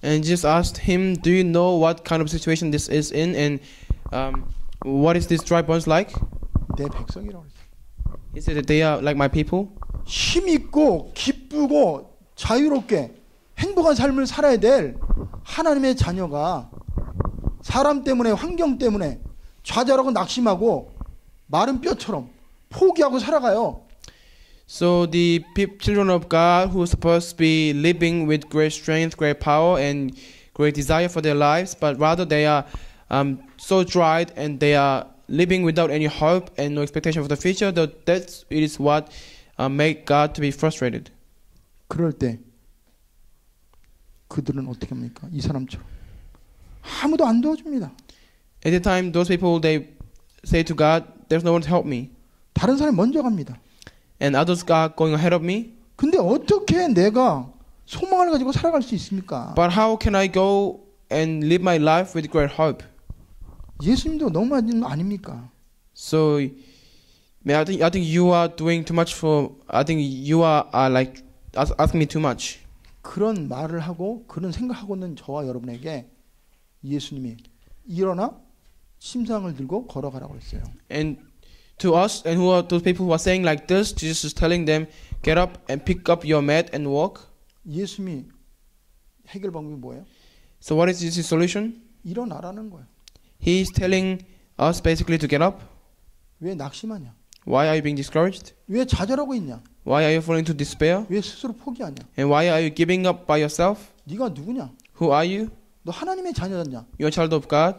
S2: And Jesus asked him, do you know what kind of situation this is in, and what is these dry bones like?
S1: 내 백성이라고 그랬어요.
S2: He said that they are like my people.
S1: 힘 있고 기쁘고 자유롭게 행복한 삶을 살아야 될 하나님의 자녀가 사람 때문에 환경 때문에 좌절하고 낙심하고 마른 뼈처럼 포기하고 살아가요.
S2: So the children of God who are supposed to be living with great strength, great power, and great desire for their lives, but rather they are so dried and they are living without any hope and no expectation for the future. That it is what make God to be frustrated.
S1: 그럴 때 그들은 어떻게 합니까? 이 사람처럼 아무도 안 도와줍니다.
S2: At the time, those people they say to God, "There's no one to help me,"
S1: 다른 사람이 먼저 갑니다.
S2: and others are going ahead of me.
S1: 근데 어떻게 내가 소망을 가지고 살아갈 수 있습니까?
S2: But how can I go and live my life with great hope?
S1: 예수님도 너무하진 아닙니까?
S2: So, I think you are doing too much for. I think you are like asking me too much.
S1: 그런 말을 하고 그런 생각하고 있는 저와 여러분에게 예수님이 일어나 침상을 들고 걸어가라고 했어요.
S2: And to us and who are those people who are saying like this, Jesus is telling them, get up and pick up your mat and walk.
S1: 예수님이 해결 방법이 뭐예요?
S2: So what is his solution?
S1: 일어나라는 거예요.
S2: He is telling us basically to get up.
S1: 왜 낙심하냐?
S2: Why are you being discouraged?
S1: 왜 좌절하고 있냐?
S2: Why are you falling to despair?
S1: 왜 스스로 포기하냐?
S2: And why are you giving up by yourself?
S1: 네가 누구냐?
S2: Who are you?
S1: 너 하나님의 자녀냐?
S2: You're a child of God.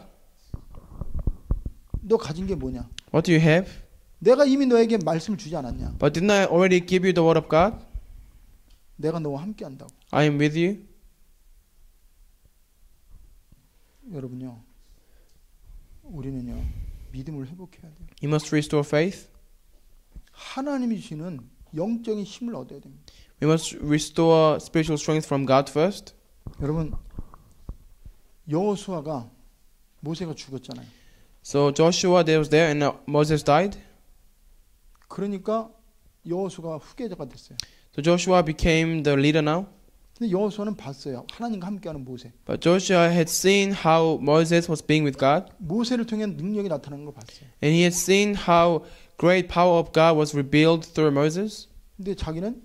S1: 너 가진 게 뭐냐?
S2: What do you have?
S1: 내가 이미 너에게 말씀을 주지 않았냐?
S2: But didn't I already give you the word of God?
S1: 내가 너와 함께 한다고.
S2: I am with you.
S1: 여러분요. 우리는요. 믿음을 회복해야 돼요.
S2: You must restore faith.
S1: 하나님이 주시는 영적인 힘을 얻어야 됩니다.
S2: We must restore spiritual strength from God first.
S1: 여러분 여호수아가 모세가 죽었잖아요.
S2: So Joshua was there and Moses died.
S1: 그러니까 여호수아가 후계자가 됐어요.
S2: So Joshua became the leader now.
S1: 근데 여호수아는 봤어요. 하나님과 함께하는 모세.
S2: But Joshua had seen how Moses was being with God.
S1: 모세를 통해 능력이 나타나는 걸 봤어요.
S2: And he had seen how great power of God was revealed through Moses.
S1: 근데 자기는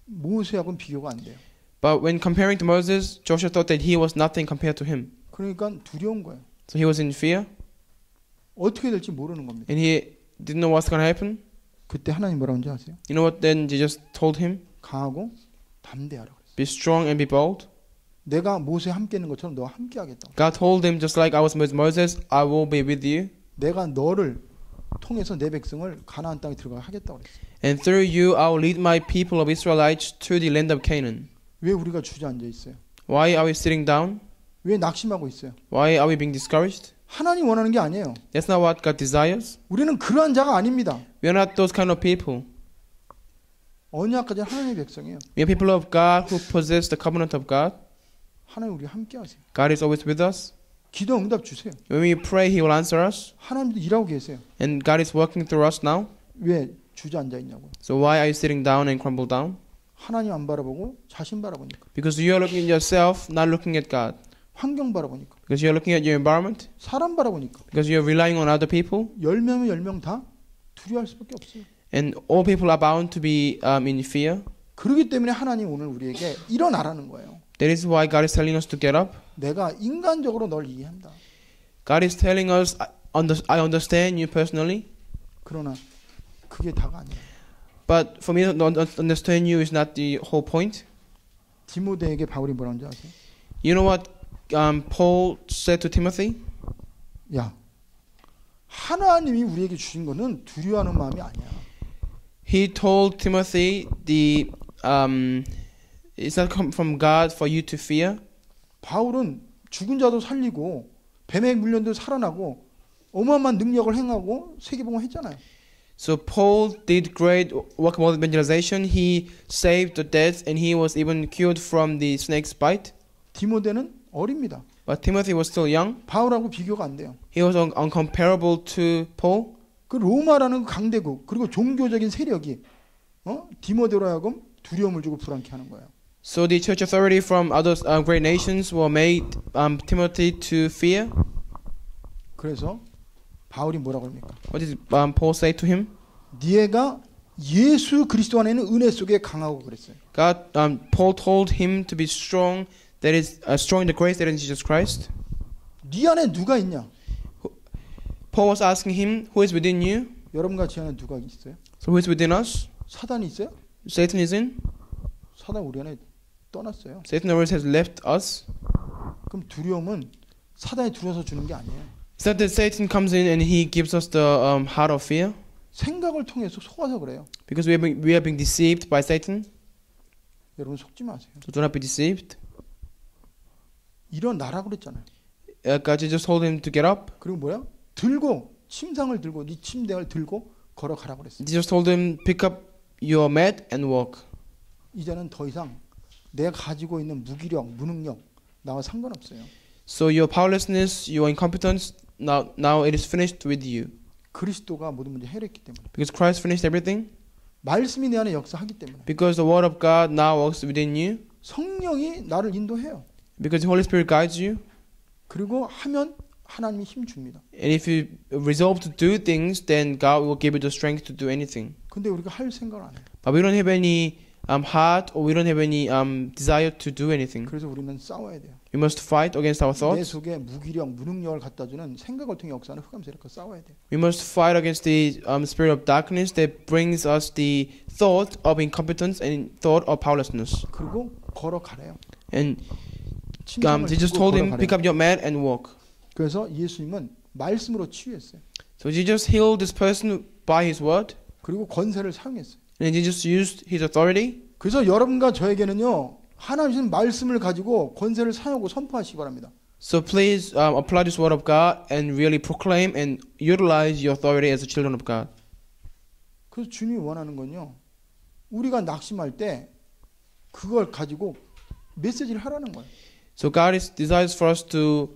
S1: 모세하고는 비교가 안 돼요.
S2: But when comparing to Moses, Joshua thought that he was nothing compared to him.
S1: 그러니까 두려운 거예요.
S2: So he was in fear.
S1: 어떻게 될지 모르는 겁니다.
S2: And he didn't know what's going to happen.
S1: 그때 하나님 뭐라고 하는지 아세요?
S2: You know what then Jesus told him?
S1: 강하고 담대하라 그랬어요.
S2: Be strong and be bold.
S1: 내가 모세 함께 있는 것처럼 너와 함께 하겠다.
S2: God told him, just like I was with Moses, I will be with you.
S1: 내가 너를 통해서 내 백성을 가나안 땅에 들어가 하겠다고 그랬어요.
S2: And through you I will lead my people of Israelites to the land of Canaan.
S1: 왜 우리가 주저앉아 있어요?
S2: Why are we sitting down?
S1: 왜 낙심하고 있어요?
S2: Why are we being discouraged?
S1: 하나님 원하는 게 아니에요.
S2: That's not what God desires.
S1: 우리는 그러한 자가 아닙니다.
S2: We are not those kind of people.
S1: 언약까지 하나님의 백성이에요.
S2: We are people of God who possess the covenant of God.
S1: 하나님 우리 함께 하세요.
S2: God is always with us.
S1: 기도 응답 주세요.
S2: When we pray, He will answer us.
S1: 하나님도 일하고 계세요.
S2: And God is working through us now.
S1: 왜 주저앉아 있냐고.
S2: So why are you sitting down and crumble down?
S1: 하나님 안 바라보고 자신 바라보니까.
S2: Because you are looking at yourself, not looking at God.
S1: 환경 바라보니까.
S2: Because you are looking at your environment.
S1: 사람 바라보니까.
S2: Because you are relying on other people.
S1: 10명이면 10명 다 두려워할 수밖에 없어요.
S2: And all people are bound to be in fear.
S1: 그렇기 때문에 하나님 오늘 우리에게 일어나라는 거예요.
S2: That is why God is telling us to get up.
S1: 내가 인간적으로 널 이해한다.
S2: God is telling us, I understand you personally.
S1: 그러나 그게 다가 아니에요.
S2: But for me to understand you is not the whole point.
S1: 디모데에게 바울이 뭐라는지 아세요?
S2: You know what Paul said to Timothy?
S1: 야, 하나님이 우리에게 주신 거는 두려워하는 마음이 아니야.
S2: He told Timothy it's not come from God for you to fear.
S1: 바울은 죽은 자도 살리고 뱀의 물려도 살아나고 어마어마한 능력을 행하고 세계복음을 했잖아요.
S2: So Paul did great work of evangelization. He saved the dead and he was even cured from the snake's bite.
S1: 디모데는 어립니다.
S2: But Timothy was still young.
S1: 바울하고 비교가 안 돼요.
S2: He was uncomparable to Paul.
S1: 그 로마라는 그 강대국 그리고 종교적인 세력이 디모데로 하여금 두려움을 주고 불안케 하는 거예요.
S2: So the church authority from other great nations were made Timothy to fear.
S1: 그래서 바울이 뭐라고 합니까?
S2: What did Paul say to him?
S1: 네가 예수 그리스도 안에는 은혜 속에 강하고 그랬어요.
S2: God, Paul told him to be strong, that is strong in the grace that is in Jesus Christ.
S1: 네 안에 누가 있냐?
S2: Paul was asking him, who is within you?
S1: 여러분과 제 안에 누가 있어요?
S2: So who is within us?
S1: 사단이 있어요?
S2: Satan is in.
S1: 사단 우리 안에 떠났어요.
S2: Satan always has left us.
S1: 그럼 두려움은 사단이 들어서 주는 게 아니에요.
S2: It's not that Satan comes in and he gives us the heart of fear,
S1: 생각을 통해서 속아서 그래요.
S2: because we are being deceived by Satan.
S1: 여러분 속지 마세요.
S2: So do not be deceived.
S1: 일어나라고 그랬잖아요.
S2: God just told him to get up.
S1: 그리고 뭐야? 들고 침상을 들고 네 침대를 들고 걸어가라고 그랬어요.
S2: He just told him pick up your mat and walk.
S1: 이제는 더 이상 내가 가지고 있는 무기력, 무능력 나와 상관없어요.
S2: So your powerlessness, your incompetence, now it is finished with you,
S1: 그리스도가 모든 문제 해결했기 때문에.
S2: because Christ finished everything.
S1: 말씀이 내 안에 역사하기 때문에.
S2: Because the word of God now works within you.
S1: 성령이 나를 인도해요.
S2: Because the Holy Spirit guides you.
S1: 그리고 하면 하나님이 힘 줍니다.
S2: And if you resolve to do things, then God will give you the strength to do anything.
S1: 근데 우리가 할 생각을 안 해요.
S2: But we don't have any heart, or we don't have any desire to do anything.
S1: 그래서 우리는 싸워야 돼요.
S2: We must fight against our
S1: 내
S2: thoughts.
S1: 속에 무기력, 무능력을 갖다 주는 생각을 통해 역사하는 흑암 세력과 싸워야 돼요.
S2: We must fight against the spirit of darkness that brings us the thought of incompetence and thought of powerlessness.
S1: 그리고 걸어가래요.
S2: And
S1: 침상을
S2: Jesus
S1: 들고
S2: told him,
S1: 걸어가래요.
S2: pick up your mat and walk.
S1: 그래서 예수님은 말씀으로 치유했어요.
S2: So Jesus healed this person by his word.
S1: 그리고 권세를 사용했어요.
S2: And Jesus used his authority.
S1: 그래서 여러분과 저에게는요, 하나님의 말씀을 가지고 권세를 사용하고 선포하시기 바랍니다.
S2: So please apply this word of God and really proclaim and utilize your authority as the children of God.
S1: 그래서 주님이 원하는 건요, 우리가 낙심할 때 그걸 가지고 메시지를 하라는 거예요.
S2: So God desires for us to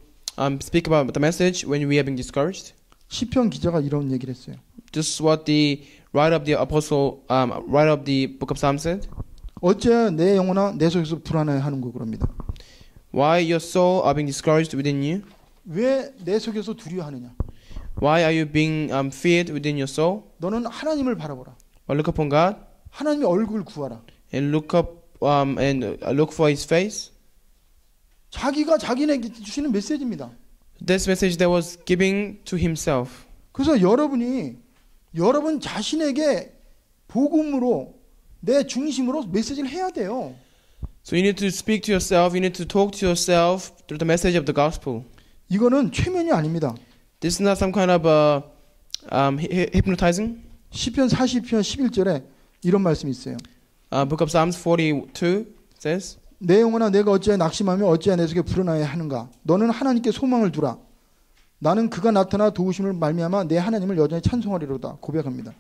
S2: speak about the message when we are being discouraged.
S1: 시편 기자가 이런 얘기를 했어요.
S2: This is what the writer of the apostle, writer of the book of Psalms said.
S1: 어째 내 영혼아 내 속에서 불안해하는 거 그럽니다.
S2: Why your soul are being discouraged within you?
S1: 왜 내 속에서 두려워하느냐?
S2: Why are you being feared within your soul?
S1: 너는 하나님을 바라보라.
S2: Well, look upon God
S1: 하나님의 얼굴을 구하라.
S2: and look up and look for His face.
S1: 자기가 자기에게 주시는 메시지입니다.
S2: This message that was giving to Himself.
S1: 그래서 여러분 자신에게 복음으로 내 중심으로 메시지를 해야 돼요.
S2: So you need to speak to yourself. You need to talk to yourself through the message of the gospel.
S1: 이거는 최면이 아닙니다.
S2: This is not some kind of hypnotizing.
S1: 시편 40편 11절에 이런 말씀이 있어요.
S2: Book of Psalms 42 says,
S1: 내 영혼아 내가 어찌하여 낙심하며 어찌하여 내 속에 불안하여 하는가. 너는 하나님께 소망을 두라. 나는 그가 나타나 도우심을 말미암아 내 하나님을 여전히 찬송하리로다. 고백합니다.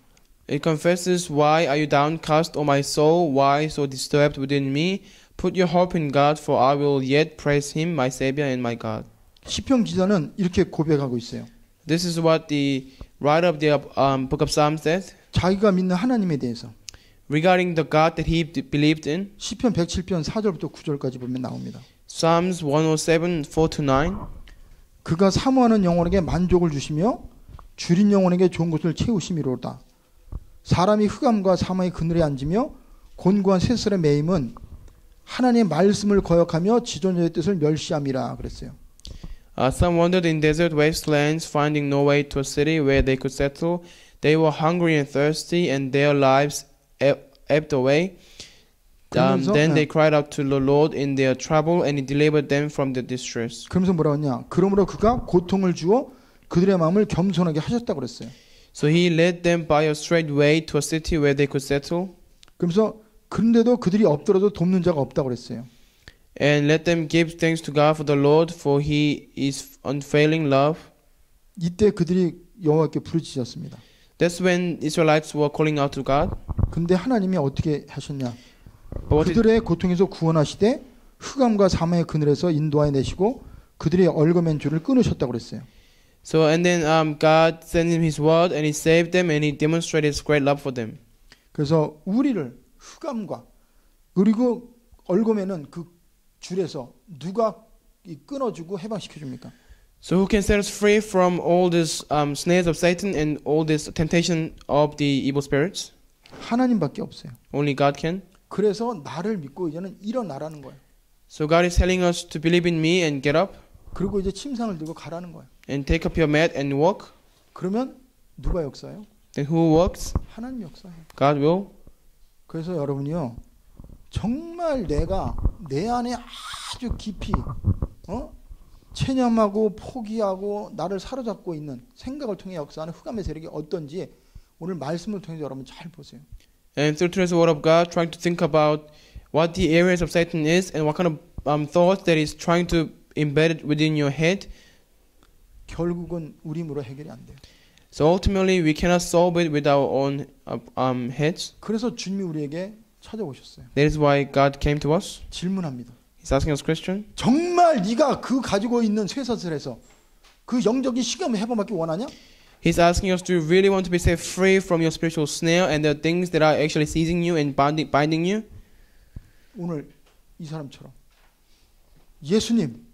S2: It confesses, why are you downcast, O my soul? Why so disturbed within me? Put your hope in God, for I will yet praise Him, my Savior and my God.
S1: 시편 기자는 이렇게 고백하고 있어요.
S2: This is what the writer of the book of Psalms says
S1: 자기가 믿는 하나님에 대해서.
S2: regarding the God that he believed in.
S1: 시편 107편 4절부터 9절까지 보면 나옵니다.
S2: Psalms 107, 4-9.
S1: 그가 사모하는 영혼에게 만족을 주시며 줄인 영혼에게 좋은 것을 채우심이로다. 사람이 흑암과 사망의 그늘에 앉으며 곤고한 쇠설의 매임은 하나님의 말씀을 거역하며 지존자의 뜻을 멸시함이라 그랬어요.
S2: Some wandered in desert wastelands, finding no way to a city where they could settle. They were hungry and thirsty, and their lives ebbed away. Then they cried out to the Lord in their trouble, and He delivered them from their distress.
S1: 그러면서 뭐라고 했냐? 그러므로 그가 고통을 주어 그들의 마음을 겸손하게 하셨다고 그랬어요.
S2: So He led them by a straight way to a city where they could settle.
S1: 그러면서 그런데도 그들이 없더라도 돕는 자가 없다고 그랬어요.
S2: And let them give thanks to God for the Lord, for He is unfailing love.
S1: 이때 그들이 여호와께 부르짖었습니다.
S2: That's when Israelites were calling out to God.
S1: 근데 하나님이 어떻게 하셨냐?
S2: But what did,
S1: 그들의 고통에서 구원하시되 흑암과 사망의 그늘에서 인도하여 내시고 그들의 얼거맨 줄을 끊으셨다고 그랬어요.
S2: so and then God sent Him His word, and He saved them, and He demonstrated His great love for them.
S1: 그래서 우리를 흑암과 그리고 얼거맨은 그 줄에서 누가 끊어주고 해방시켜 줍니까?
S2: So who can set us free from all these snares of Satan and all this temptation of the evil spirits?
S1: 하나님밖에 없어요.
S2: Only God can.
S1: 그래서 나를 믿고 이제는 일어나라는 거예요.
S2: So God is telling us to believe in me and get up
S1: 그리고 이제 침상을 들고 가라는 거예요.
S2: and take up your mat and walk.
S1: 그러면 누가 역사해요?
S2: Then who walks?
S1: 하나님 역사해요.
S2: God will.
S1: 그래서 여러분이요, 정말 내가 내 안에 아주 깊이 체념하고 포기하고 나를 사로잡고 있는 생각을 통해 역사하는 흑암의 세력이 어떤지 오늘 말씀을 통해서 여러분 잘 보세요.
S2: And through the word of God, trying to think about what the areas of Satan is and what kind of thoughts that is trying to embed it within your head.
S1: 결국은 우리 힘으로 해결이 안 돼요.
S2: So ultimately, we cannot solve it with our own heads.
S1: 그래서 주님이 우리에게 찾아오셨어요.
S2: That is why God came to us.
S1: 질문합니다.
S2: He's asking us, Christian,
S1: 정말 네가 그 가지고 있는 쇠사슬에서 그 영적인 시험을 해방받기 원하냐?
S2: He's asking us, do you really want to be set free from your spiritual snare and the things that are actually seizing you and binding you?
S1: 오늘 이 사람처럼 예수님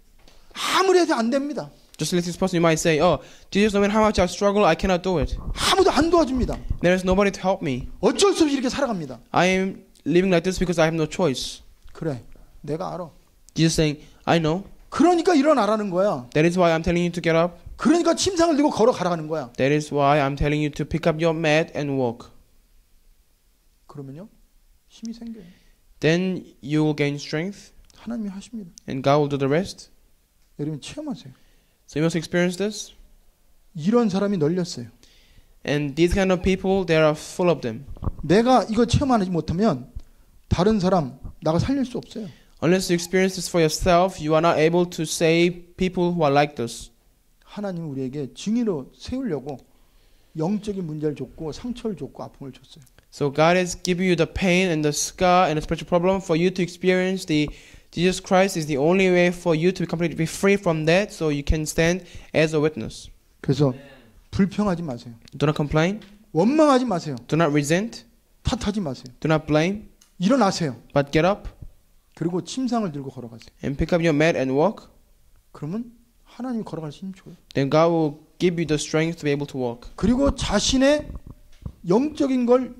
S1: 아무리 해도 안 됩니다.
S2: Just like this person, you might say, oh, Jesus, no matter how much I struggle, I cannot do it.
S1: 아무도 안 도와줍니다.
S2: There is nobody to help me.
S1: 어쩔 수 없이 이렇게 살아갑니다.
S2: I am living like this because I have no choice.
S1: 그래, 내가 알아.
S2: Jesus saying, I know.
S1: 그러니까 일어나라는 거야.
S2: That is why I'm telling you to get up.
S1: 그러니까 침상을 들고 걸어가라는 거야.
S2: That is why I'm telling you to pick up your mat and walk.
S1: 그러면요, 힘이 생겨요.
S2: Then you will gain strength
S1: 하나님이 하십니다.
S2: and God will do the rest.
S1: 여러분 체험하세요.
S2: So you must experience this.
S1: 이런 사람이 널렸어요.
S2: And these kind of people, there are full of them.
S1: 내가 이거 체험하지 못하면 다른 사람 나가 살릴 수 없어요.
S2: Unless you experience this for yourself, you are not able to save people who are like this.
S1: 하나님은 우리에게 증인으로 세우려고 영적인 문제를 줬고 상처를 줬고 아픔을 줬어요.
S2: So God has given you the pain and the scar and the spiritual problem for you to experience the Jesus Christ is the only way for you to be completely free from that, so you can stand as a witness.
S1: 그래서 불평하지 마세요.
S2: Do not complain.
S1: 원망하지 마세요.
S2: Do not resent.
S1: 탓하지 마세요.
S2: Do not blame.
S1: 일어나세요.
S2: But get up
S1: 그리고 침상을 들고 걸어가세요.
S2: and pick up your mat and walk.
S1: 그러면 하나님이 걸어갈 수 힘 줘요.
S2: Then God will give you the strength to be able to walk.
S1: 그리고 자신의 영적인 걸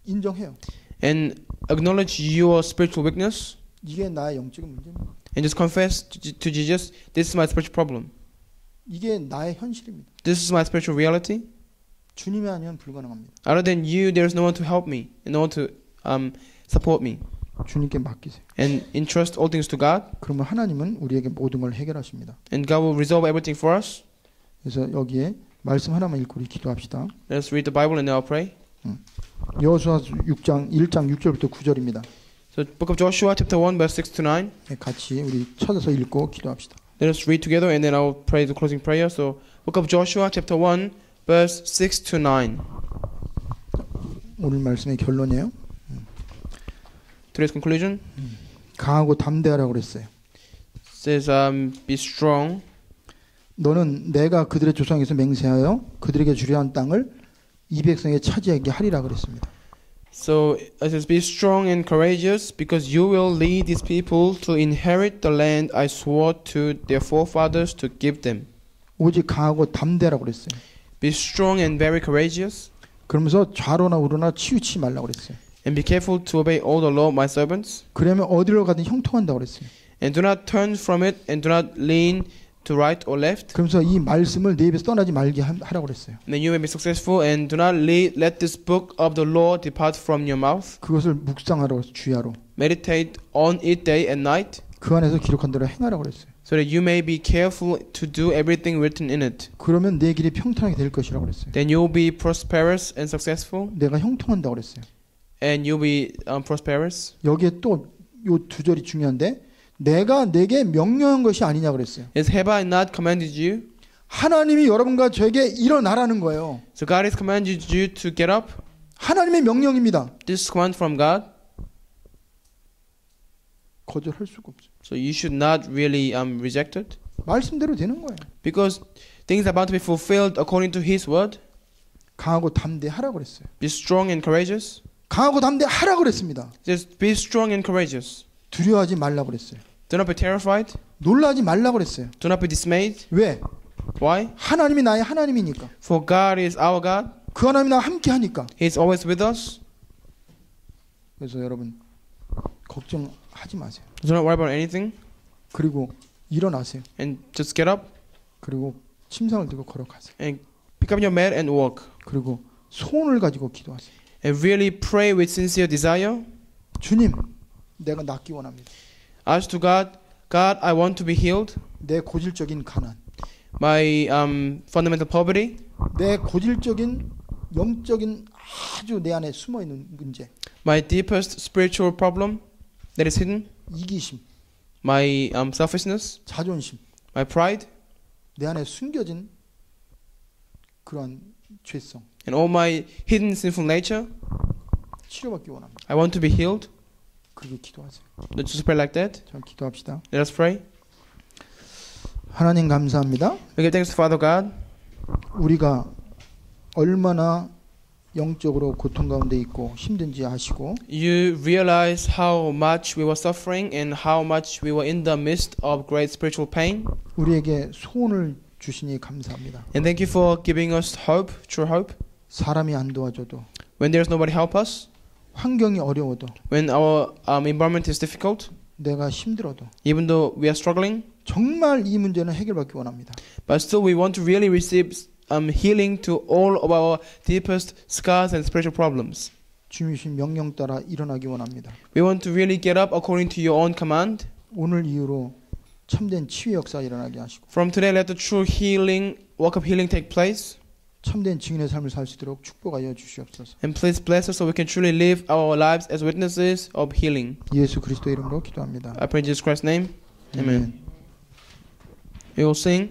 S1: 인정해요.
S2: And acknowledge your spiritual weakness.
S1: 이게 나의 영적인 문제입니다.
S2: And just confess to Jesus, this is my spiritual problem.
S1: 이게 나의 현실입니다.
S2: This is my spiritual reality.
S1: 주님이 아니면 불가능합니다.
S2: Other than you, there is no one to help me and no one to support me.
S1: 주님께 맡기세요.
S2: And entrust all things to God.
S1: 그러면 하나님은 우리에게 모든 걸 해결하십니다.
S2: And God will resolve everything for us.
S1: 그래서 여기에 말씀 하나만 읽고 우리 기도합시다.
S2: Let's read the Bible and now pray.
S1: 여호수아 1장 6절부터 9절입니다.
S2: So book of Joshua chapter 1 verse 6 to 9.
S1: 같이 우리 찾아서 읽고 기도합시다.
S2: Let us read together and then I'll pray the closing prayer. So book of Joshua chapter 1 verse 6 to 9.
S1: 오늘 말씀의 결론이에요.
S2: Today's conclusion
S1: 강하고 담대하라고 그랬어요.
S2: says be strong.
S1: 너는 내가 그들의 조상에서 맹세하여 그들에게 주려 한 땅을 이 백성에 차지하게 하리라 그랬습니다.
S2: So it says be strong and courageous because you will lead these people to inherit the land I swore to their forefathers to give them.
S1: 오직 강하고 담대하라고 그랬어요.
S2: Be strong and very courageous.
S1: 그러면서 좌로나 우로나 치우치지 말라고 그랬어요.
S2: And be careful to obey all the law of my servants.
S1: 그러면 어디로 가든 형통한다고 그랬어요.
S2: And do not turn from it and do not lean to right or left.
S1: 그러면서 이 말씀을 내 입에서 떠나지 말게 하라고 그랬어요.
S2: Then you may be successful and do not let this book of the law depart from your mouth.
S1: 그것을 묵상하러 주야로.
S2: Meditate on it day and night.
S1: 그 안에서 기록한 대로 행하라고 그랬어요.
S2: So that you may be careful to do everything written in it.
S1: 그러면 내 길이 평탄하게 될 것이라고 그랬어요.
S2: Then you will be prosperous and successful.
S1: 내가 형통한다고 그랬어요.
S2: And you'll be prosperous.
S1: 여기에 또 요 두 절이 중요한데 내가 내게 명령한 것이 아니냐 그랬어요.
S2: Is have I not commanded you?
S1: 하나님이 여러분과 저에게 일어나라는 거예요.
S2: So God has commanded you to get up.
S1: 하나님의 명령입니다.
S2: This command from God.
S1: 거절할 수가 없어요.
S2: So you should not really reject it.
S1: 말씀대로 되는 거예요.
S2: Because things are bound to be fulfilled according to His word.
S1: 강하고 담대하라고 그랬어요.
S2: Be strong and courageous.
S1: 강하고 담대하라고 그랬습니다.
S2: Just be strong and courageous.
S1: 두려워하지 말라고 그랬어요.
S2: Do not be terrified.
S1: 놀라지 말라고 그랬어요.
S2: Do not be dismayed.
S1: 왜?
S2: Why?
S1: 하나님이 나의 하나님이니까.
S2: For God is our God.
S1: 그 하나님이 나와 함께 하니까.
S2: He is always with us.
S1: 그래서 여러분 걱정하지 마세요.
S2: Do not worry about anything
S1: 그리고 일어나세요.
S2: and just get up
S1: 그리고 침상을 들고 걸어가세요.
S2: and pick up your mat and walk.
S1: 그리고 소원을 가지고 기도하세요.
S2: And really pray with sincere desire.
S1: 주님, 내가 낫기 원합니다.
S2: Ask to God, God, I want to be healed.
S1: 내 고질적인 가난,
S2: My fundamental poverty,
S1: 내 고질적인 영적인 아주 내 안에 숨어 있는 문제,
S2: my deepest spiritual problem that is hidden,
S1: 이기심,
S2: my selfishness,
S1: 자존심,
S2: my pride,
S1: 내 안에 숨겨진 그러한 죄성
S2: and all my hidden sinful nature.
S1: 치료받기 원합니다.
S2: I want to be healed.
S1: 그리고 기도하세요.
S2: Let's just pray like that.
S1: 자, 기도합시다.
S2: Let us pray.
S1: 하나님 감사합니다.
S2: We give thanks to Father God.
S1: 우리가 얼마나 영적으로 고통 가운데 있고 힘든지 아시고
S2: You realize how much we were suffering and how much we were in the midst of great spiritual pain.
S1: 우리에게 소원을 주시니 감사합니다.
S2: And thank you for giving us hope, true hope.
S1: 사람이 안 도와줘도
S2: When there's nobody help us,
S1: 환경이 어려워도
S2: when our environment is difficult,
S1: 내가 힘들어도
S2: even though we are struggling,
S1: 정말 이 문제는 해결받기 원합니다.
S2: but still we want to really receive healing to all of our deepest scars and spiritual problems.
S1: 주님이 주신 명령 따라 일어나기 원합니다.
S2: We want to really get up according to your own command.
S1: 오늘 이후로 참된 치유 역사 일어나게 하시고
S2: From today, let the true healing, work of healing take place.
S1: 참된 증인의 삶을 살 수 있도록 축복하여 주시옵소서.
S2: And please bless us so we can truly live our lives as witnesses of healing.
S1: 예수 그리스도 이름으로 기도합니다.
S2: I pray in Jesus Christ's name. Amen. We will sing.